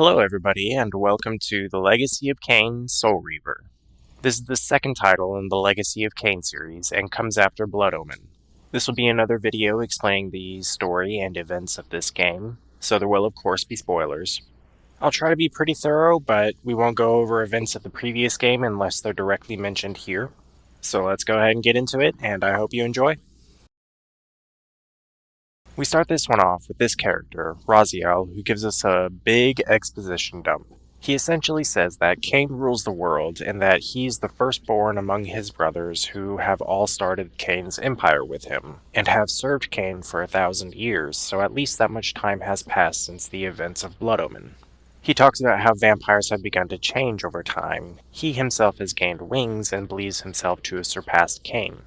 Hello everybody, and welcome to The Legacy of Kain, Soul Reaver. This is the second title in the Legacy of Kain series, and comes after Blood Omen. This will be another video explaining the story and events of this game, so there will of course be spoilers. I'll try to be pretty thorough, but we won't go over events of the previous game unless they're directly mentioned here. So let's go ahead and get into it, and I hope you enjoy. We start this one off with this character, Raziel, who gives us a big exposition dump. He essentially says that Kain rules the world and that he's the firstborn among his brothers who have all started Kain's empire with him, and have served Kain for 1,000 years, so at least that much time has passed since the events of Blood Omen. He talks about how vampires have begun to change over time. He himself has gained wings and believes himself to have surpassed Kain.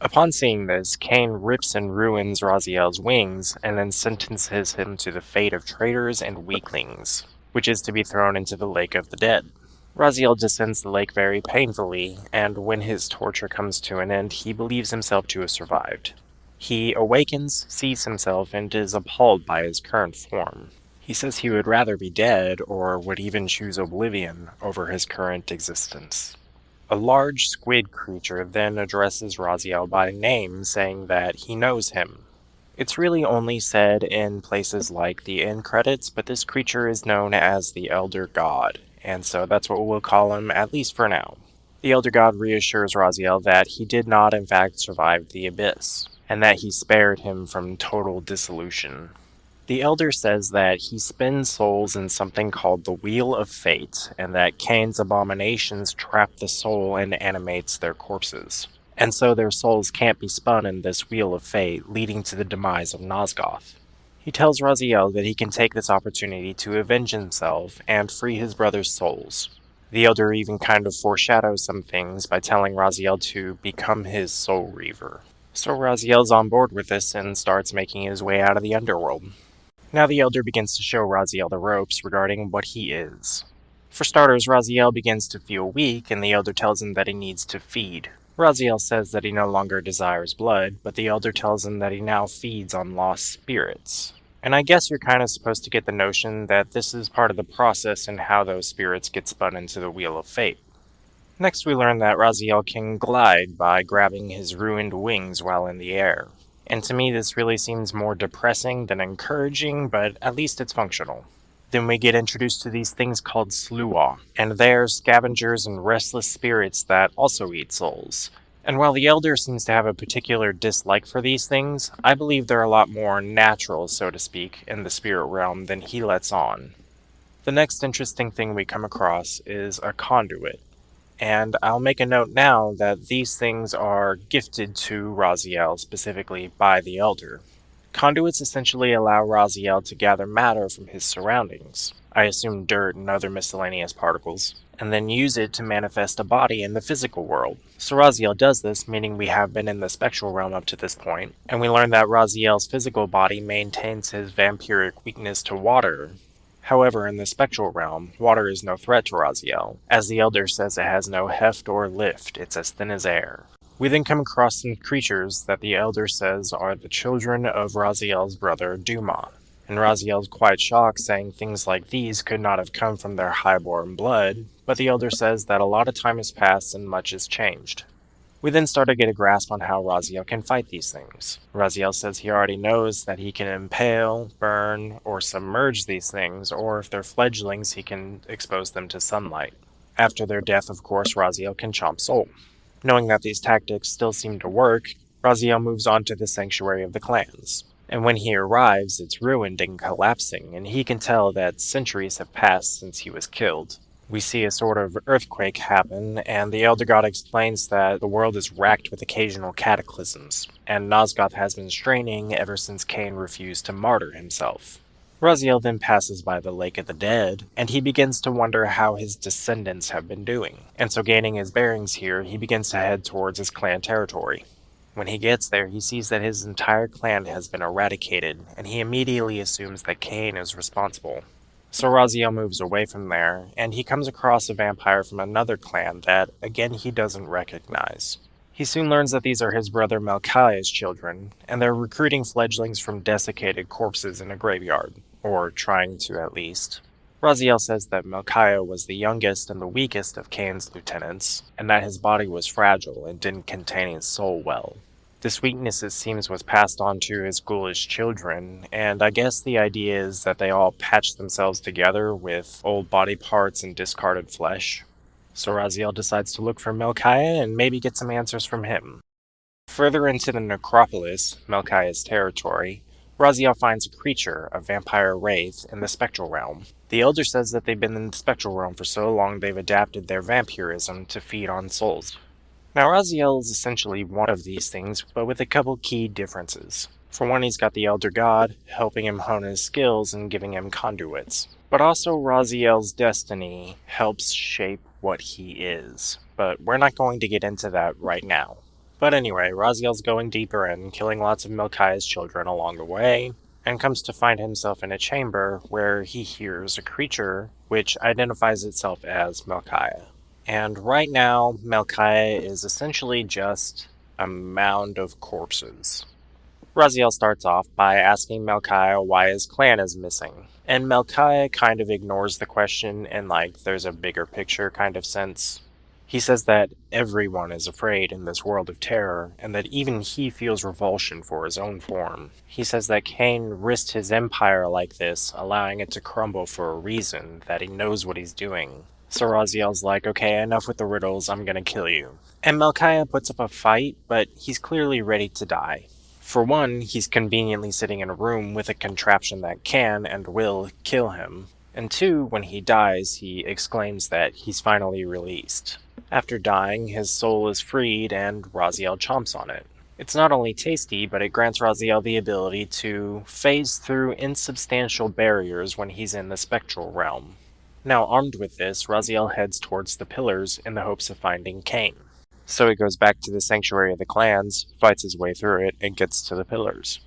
Upon seeing this, Kain rips and ruins Raziel's wings, and then sentences him to the fate of traitors and weaklings, which is to be thrown into the Lake of the Dead. Raziel descends the lake very painfully, and when his torture comes to an end, he believes himself to have survived. He awakens, sees himself, and is appalled by his current form. He says he would rather be dead, or would even choose oblivion over his current existence. A large squid creature then addresses Raziel by name, saying that he knows him. It's really only said in places like the end credits, but this creature is known as the Elder God, and so that's what we'll call him, at least for now. The Elder God reassures Raziel that he did not in fact survive the Abyss, and that he spared him from total dissolution. The Elder says that he spins souls in something called the Wheel of Fate, and that Kain's abominations trap the soul and animates their corpses. And so their souls can't be spun in this Wheel of Fate, leading to the demise of Nosgoth. He tells Raziel that he can take this opportunity to avenge himself and free his brother's souls. The Elder even kind of foreshadows some things by telling Raziel to become his Soul Reaver. So Raziel's on board with this and starts making his way out of the underworld. Now the Elder begins to show Raziel the ropes regarding what he is. For starters, Raziel begins to feel weak, and the Elder tells him that he needs to feed. Raziel says that he no longer desires blood, but the Elder tells him that he now feeds on lost spirits. And I guess you're kind of supposed to get the notion that this is part of the process and how those spirits get spun into the Wheel of Fate. Next we learn that Raziel can glide by grabbing his ruined wings while in the air. And to me this really seems more depressing than encouraging, but at least it's functional. Then we get introduced to these things called Sluagh, and they're scavengers and restless spirits that also eat souls. And while the Elder seems to have a particular dislike for these things, I believe they're a lot more natural, so to speak, in the spirit realm than he lets on. The next interesting thing we come across is a conduit. And I'll make a note now that these things are gifted to Raziel specifically by the Elder. Conduits essentially allow Raziel to gather matter from his surroundings, I assume dirt and other miscellaneous particles, and then use it to manifest a body in the physical world. So Raziel does this, meaning we have been in the spectral realm up to this point, and we learn that Raziel's physical body maintains his vampiric weakness to water. However, in the spectral realm, water is no threat to Raziel, as the Elder says it has no heft or lift, it's as thin as air. We then come across some creatures that the Elder says are the children of Raziel's brother Duma, and Raziel's quite shocked, saying things like these could not have come from their highborn blood, but the Elder says that a lot of time has passed and much has changed. We then start to get a grasp on how Raziel can fight these things. Raziel says he already knows that he can impale, burn, or submerge these things, or if they're fledglings, he can expose them to sunlight. After their death, of course, Raziel can chomp soul. Knowing that these tactics still seem to work, Raziel moves on to the Sanctuary of the Clans. And when he arrives, it's ruined and collapsing, and he can tell that centuries have passed since he was killed. We see a sort of earthquake happen, and the Elder God explains that the world is racked with occasional cataclysms, and Nosgoth has been straining ever since Kain refused to martyr himself. Raziel then passes by the Lake of the Dead, and he begins to wonder how his descendants have been doing, and so gaining his bearings here, he begins to head towards his clan territory. When he gets there, he sees that his entire clan has been eradicated, and he immediately assumes that Kain is responsible. So Raziel moves away from there, and he comes across a vampire from another clan that, again, he doesn't recognize. He soon learns that these are his brother Malkai's children, and they're recruiting fledglings from desiccated corpses in a graveyard, or trying to at least. Raziel says that Melchiah was the youngest and the weakest of Kain's lieutenants, and that his body was fragile and didn't contain his soul well. This weakness, it seems, was passed on to his ghoulish children, and I guess the idea is that they all patched themselves together with old body parts and discarded flesh. So Raziel decides to look for Melchiah and maybe get some answers from him. Further into the necropolis, Melchiah's territory, Raziel finds a creature, a vampire wraith, in the spectral realm. The Elder says that they've been in the spectral realm for so long they've adapted their vampirism to feed on souls. Now, Raziel is essentially one of these things, but with a couple key differences. For one, he's got the Elder God, helping him hone his skills and giving him conduits. But also, Raziel's destiny helps shape what he is. But we're not going to get into that right now. But anyway, Raziel's going deeper and killing lots of Melchiah's children along the way, and comes to find himself in a chamber where he hears a creature which identifies itself as Melchiah. And right now, Melchiah is essentially just a mound of corpses. Raziel starts off by asking Melchiah why his clan is missing, and Melchiah kind of ignores the question in there's a bigger picture kind of sense. He says that everyone is afraid in this world of terror, and that even he feels revulsion for his own form. He says that Kain risked his empire like this, allowing it to crumble for a reason, that he knows what he's doing. So Raziel's like, okay, enough with the riddles, I'm gonna kill you. And Melchiah puts up a fight, but he's clearly ready to die. For one, he's conveniently sitting in a room with a contraption that can and will kill him. And two, when he dies, he exclaims that he's finally released. After dying, his soul is freed and Raziel chomps on it. It's not only tasty, but it grants Raziel the ability to phase through insubstantial barriers when he's in the spectral realm. Now armed with this, Raziel heads towards the pillars in the hopes of finding Kain. So he goes back to the Sanctuary of the Clans, fights his way through it, and gets to the pillars.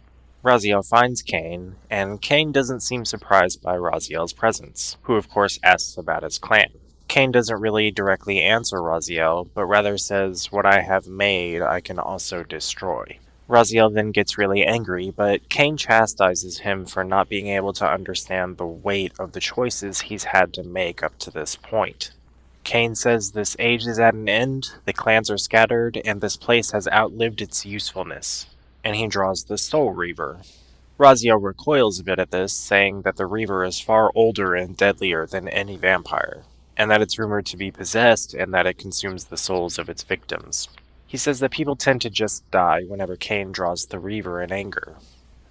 Raziel finds Kain, and Kain doesn't seem surprised by Raziel's presence, who of course asks about his clan. Kain doesn't really directly answer Raziel, but rather says, "What I have made, I can also destroy." Raziel then gets really angry, but Kain chastises him for not being able to understand the weight of the choices he's had to make up to this point. Kain says this age is at an end, the clans are scattered, and this place has outlived its usefulness. And he draws the Soul Reaver. Raziel recoils a bit at this, saying that the Reaver is far older and deadlier than any vampire, and that it's rumored to be possessed and that it consumes the souls of its victims. He says that people tend to just die whenever Kain draws the Reaver in anger.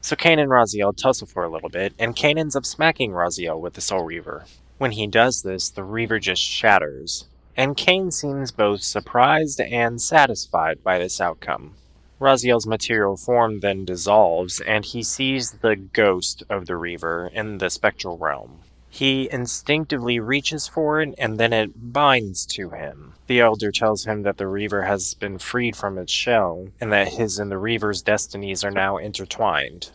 So Kain and Raziel tussle for a little bit, and Kain ends up smacking Raziel with the Soul Reaver. When he does this, the Reaver just shatters, and Kain seems both surprised and satisfied by this outcome. Raziel's material form then dissolves, and he sees the ghost of the Reaver in the spectral realm. He instinctively reaches for it, and then it binds to him. The Elder tells him that the Reaver has been freed from its shell, and that his and the Reaver's destinies are now intertwined.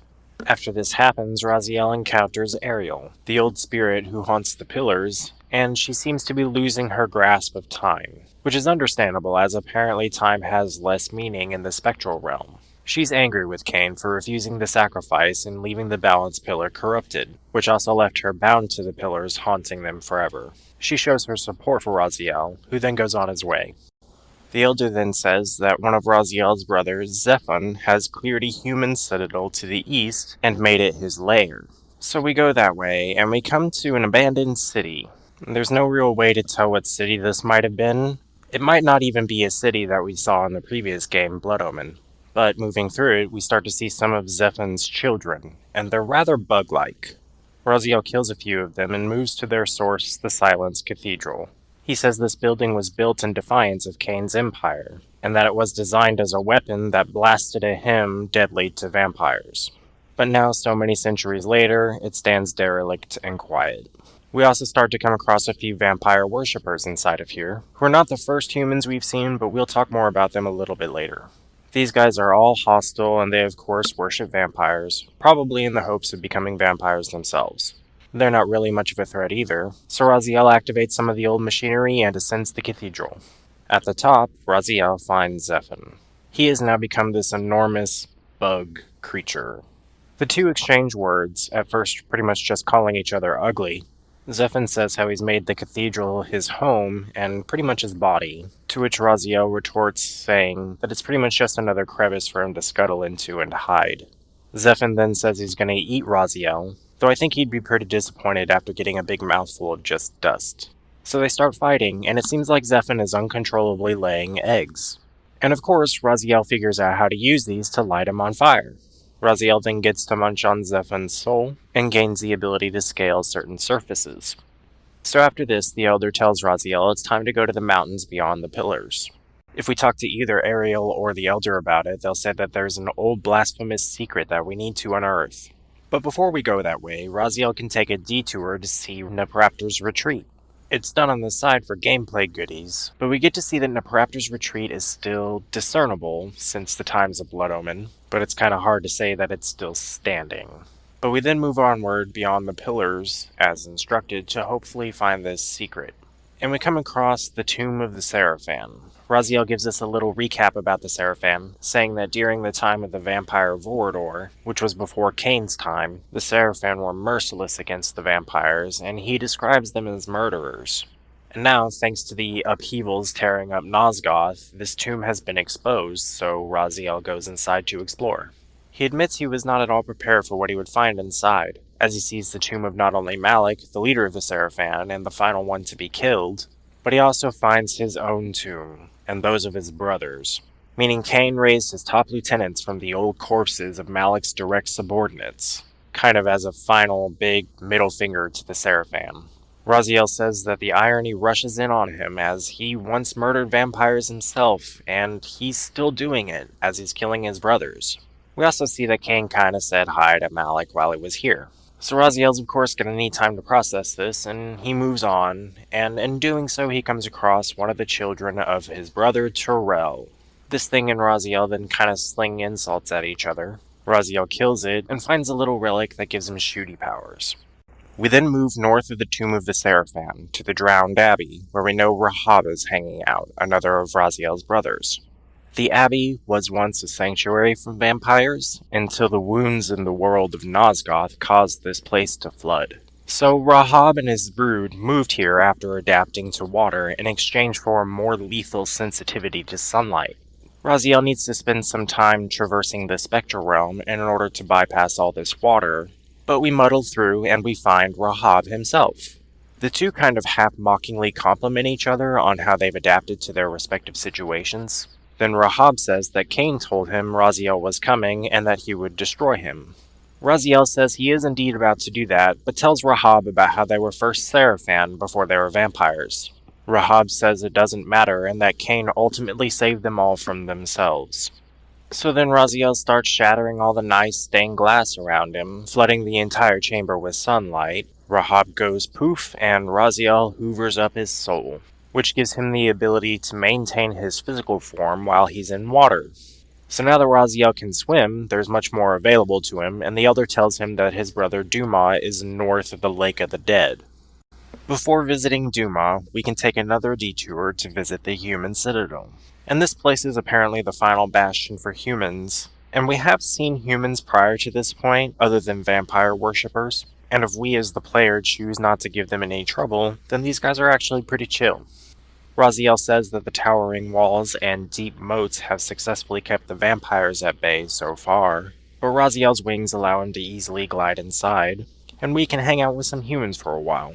After this happens, Raziel encounters Ariel, the old spirit who haunts the pillars, and she seems to be losing her grasp of time, which is understandable as apparently time has less meaning in the spectral realm. She's angry with Kain for refusing the sacrifice and leaving the balance pillar corrupted, which also left her bound to the pillars, haunting them forever. She shows her support for Raziel, who then goes on his way. The Elder then says that one of Raziel's brothers, Zephon, has cleared a human citadel to the east and made it his lair. So we go that way, and we come to an abandoned city. There's no real way to tell what city this might have been. It might not even be a city that we saw in the previous game, Blood Omen. But moving through it, we start to see some of Zephon's children, and they're rather bug-like. Raziel kills a few of them and moves to their source, the Silence Cathedral. He says this building was built in defiance of Kain's empire, and that it was designed as a weapon that blasted a hymn deadly to vampires. But now, so many centuries later, it stands derelict and quiet. We also start to come across a few vampire worshippers inside of here, who are not the first humans we've seen, but we'll talk more about them a little bit later. These guys are all hostile, and they of course worship vampires, probably in the hopes of becoming vampires themselves. They're not really much of a threat either, so Raziel activates some of the old machinery and ascends the cathedral. At the top, Raziel finds Zephon. He has now become this enormous bug creature. The two exchange words, at first pretty much just calling each other ugly, Zephan says how he's made the cathedral his home and pretty much his body, to which Raziel retorts saying that it's pretty much just another crevice for him to scuttle into and hide. Zephan then says he's going to eat Raziel, though I think he'd be pretty disappointed after getting a big mouthful of just dust. So they start fighting, and it seems like Zephan is uncontrollably laying eggs. And of course, Raziel figures out how to use these to light him on fire. Raziel then gets to munch on Zephan's soul and gains the ability to scale certain surfaces. So after this, the Elder tells Raziel it's time to go to the mountains beyond the pillars. If we talk to either Ariel or the Elder about it, they'll say that there's an old blasphemous secret that we need to unearth. But before we go that way, Raziel can take a detour to see Napraptor's retreat. It's done on the side for gameplay goodies, but we get to see that Napraptor's retreat is still discernible since the times of Blood Omen, but it's kind of hard to say that it's still standing. But we then move onward beyond the pillars, as instructed, to hopefully find this secret. And we come across the Tomb of the Seraphan. Raziel gives us a little recap about the Seraphan, saying that during the time of the vampire Vorador, which was before Kain's time, the Seraphan were merciless against the vampires, and he describes them as murderers. And now, thanks to the upheavals tearing up Nosgoth, this tomb has been exposed, so Raziel goes inside to explore. He admits he was not at all prepared for what he would find inside, as he sees the tomb of not only Malik, the leader of the Seraphan, and the final one to be killed, but he also finds his own tomb, and those of his brothers, meaning Kain raised his top lieutenants from the old corpses of Malik's direct subordinates, kind of as a final big middle finger to the Seraphan. Raziel says that the irony rushes in on him as he once murdered vampires himself, and he's still doing it as he's killing his brothers. We also see that Kain kinda said hi to Malik while he was here. So Raziel's of course gonna need time to process this, and he moves on, and in doing so he comes across one of the children of his brother Turel. This thing and Raziel then kinda sling insults at each other. Raziel kills it, and finds a little relic that gives him shooty powers. We then move north of the Tomb of the Seraphan, to the Drowned Abbey, where we know Rahab is hanging out, another of Raziel's brothers. The Abbey was once a sanctuary from vampires, until the wounds in the world of Nosgoth caused this place to flood. So Rahab and his brood moved here after adapting to water in exchange for a more lethal sensitivity to sunlight. Raziel needs to spend some time traversing the spectral realm in order to bypass all this water, but we muddle through and we find Rahab himself. The two kind of half-mockingly compliment each other on how they've adapted to their respective situations. Then Rahab says that Kain told him Raziel was coming and that he would destroy him. Raziel says he is indeed about to do that, but tells Rahab about how they were first Seraphan before they were vampires. Rahab says it doesn't matter and that Kain ultimately saved them all from themselves. So then Raziel starts shattering all the nice stained glass around him, flooding the entire chamber with sunlight. Rahab goes poof, and Raziel hoovers up his soul, which gives him the ability to maintain his physical form while he's in water. So now that Raziel can swim, there's much more available to him, and the Elder tells him that his brother Duma is north of the Lake of the Dead. Before visiting Duma, we can take another detour to visit the Human Citadel. And this place is apparently the final bastion for humans, and we have seen humans prior to this point, other than vampire worshippers. And if we as the player choose not to give them any trouble, then these guys are actually pretty chill. Raziel says that the towering walls and deep moats have successfully kept the vampires at bay so far, but Raziel's wings allow him to easily glide inside, and we can hang out with some humans for a while.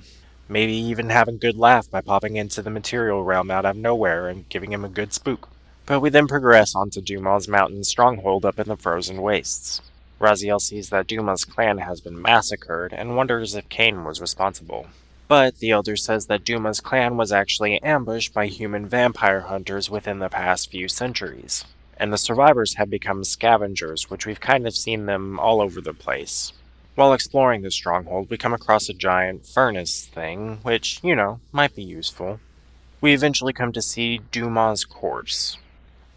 Maybe even have a good laugh by popping into the material realm out of nowhere and giving him a good spook. But we then progress onto Duma's mountain stronghold up in the frozen wastes. Raziel sees that Duma's clan has been massacred and wonders if Kain was responsible. But the Elder says that Duma's clan was actually ambushed by human vampire hunters within the past few centuries, and the survivors have become scavengers, which we've kind of seen them all over the place. While exploring this stronghold, we come across a giant furnace thing, which, might be useful. We eventually come to see Duma's corpse.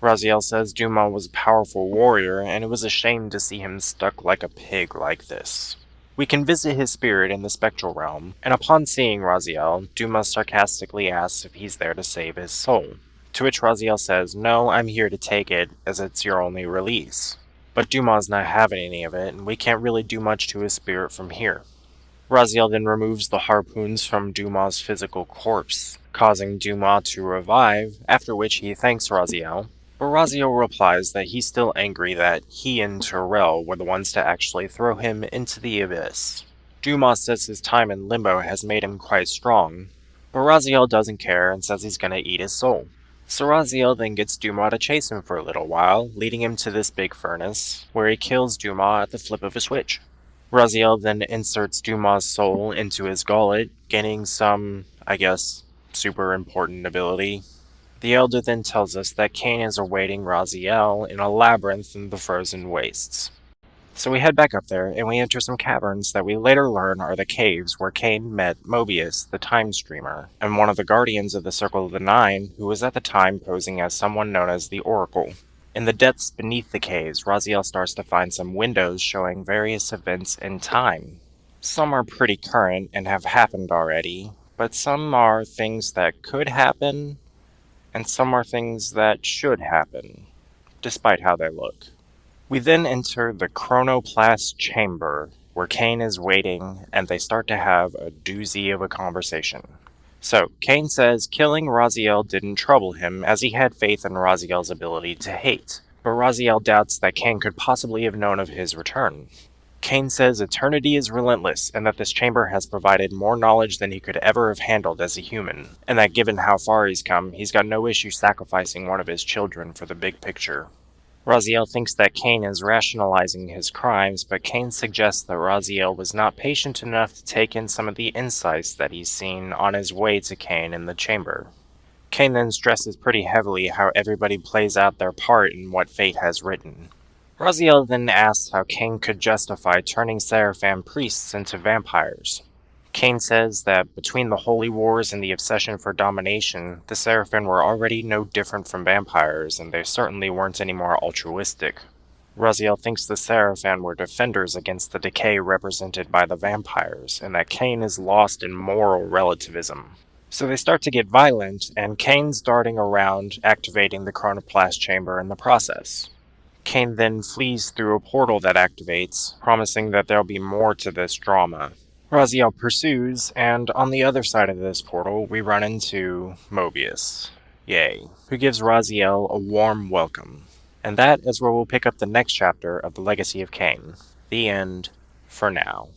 Raziel says Duma was a powerful warrior, and it was a shame to see him stuck like a pig like this. We can visit his spirit in the spectral realm, and upon seeing Raziel, Duma sarcastically asks if he's there to save his soul. To which Raziel says, "No, I'm here to take it, as it's your only release." But Duma's not having any of it, and we can't really do much to his spirit from here. Raziel then removes the harpoons from Dumas' physical corpse, causing Dumas to revive, after which he thanks Raziel. But Raziel replies that he's still angry that he and Turel were the ones to actually throw him into the abyss. Dumas says his time in Limbo has made him quite strong, but Raziel doesn't care and says he's gonna eat his soul. So Raziel then gets Dumas to chase him for a little while, leading him to this big furnace, where he kills Dumas at the flip of a switch. Raziel then inserts Dumas' soul into his gullet, gaining some, I guess, super important ability. The Elder then tells us that Kain is awaiting Raziel in a labyrinth in the frozen wastes. So we head back up there, and we enter some caverns that we later learn are the caves where Kain met Mobius, the Time Streamer, and one of the Guardians of the Circle of the Nine, who was at the time posing as someone known as the Oracle. In the depths beneath the caves, Raziel starts to find some windows showing various events in time. Some are pretty current and have happened already, but some are things that could happen, and some are things that should happen, despite how they look. We then enter the Chronoplast chamber, where Kain is waiting, and they start to have a doozy of a conversation. So, Kain says killing Raziel didn't trouble him, as he had faith in Raziel's ability to hate, but Raziel doubts that Kain could possibly have known of his return. Kain says eternity is relentless, and that this chamber has provided more knowledge than he could ever have handled as a human, and that given how far he's come, he's got no issue sacrificing one of his children for the big picture. Raziel thinks that Kain is rationalizing his crimes, but Kain suggests that Raziel was not patient enough to take in some of the insights that he's seen on his way to Kain in the chamber. Kain then stresses pretty heavily how everybody plays out their part in what fate has written. Raziel then asks how Kain could justify turning Seraphim priests into vampires. Kain says that between the Holy Wars and the obsession for domination, the Seraphim were already no different from vampires, and they certainly weren't any more altruistic. Raziel thinks the Seraphim were defenders against the decay represented by the vampires, and that Kain is lost in moral relativism. So they start to get violent, and Kain's darting around, activating the Chronoplast chamber in the process. Kain then flees through a portal that activates, promising that there'll be more to this drama. Raziel pursues, and on the other side of this portal, we run into Mobius. Yay. Who gives Raziel a warm welcome. And that is where we'll pick up the next chapter of the Legacy of Kain. The end, for now.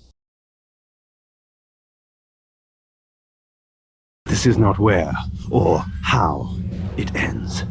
This is not where or how it ends.